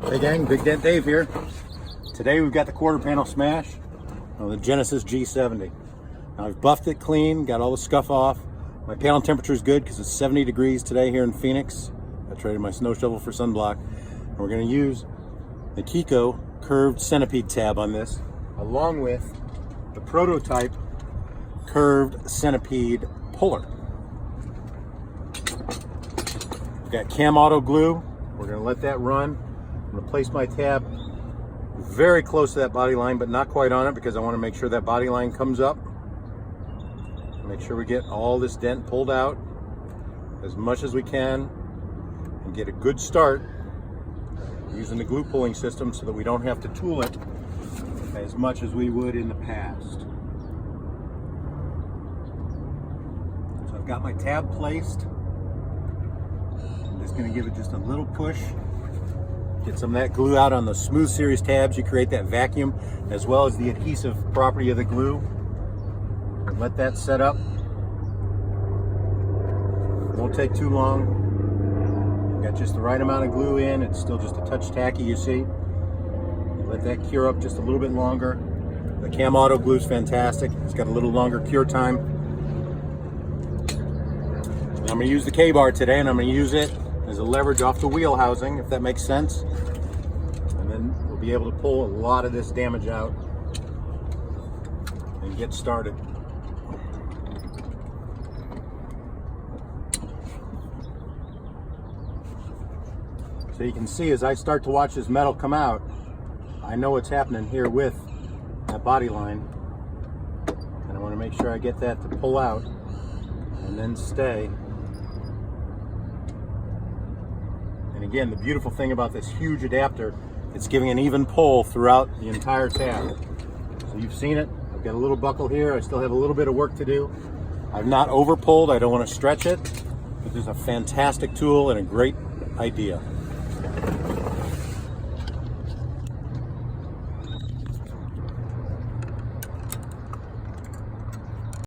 Hey gang, Big Dent Dave here. Today we've got the quarter panel smash on the Genesis G70. Now I've buffed it clean, got all the scuff off. My panel temperature is good because it's 70 degrees today here in Phoenix. I traded my snow shovel for sunblock. And we're going to use the KECO Curved Centipede tab on this, along with the prototype Curved Centipede puller. We've got Camauto Glue. We're going to let that run. I'm going to place my tab very close to that body line, but not quite on it because I want to make sure that body line comes up. Make sure we get all this dent pulled out as much as we can and get a good start using the glue pulling system so that we don't have to tool it as much as we would in the past. So I've got my tab placed. I'm just going to give it just a little push. Get some of that glue out on the smooth series tabs. You create that vacuum as well as the adhesive property of the glue. And let that set up. It won't take too long. Got just the right amount of glue in. It's still just a touch tacky, you see. Let that cure up just a little bit longer. The Camauto glue is fantastic. It's got a little longer cure time. And I'm going to use the K-Bar today, and I'm going to use it as a leverage off the wheel housing, if that makes sense. And then we'll be able to pull a lot of this damage out and get started. So you can see as I start to watch this metal come out, I know what's happening here with that body line. And I want to make sure I get that to pull out and then stay. And again, the beautiful thing about this huge adapter, it's giving an even pull throughout the entire tab. So you've seen it. I've got a little buckle here. I still have a little bit of work to do. I've not over pulled. I don't want to stretch it, but this is a fantastic tool and a great idea.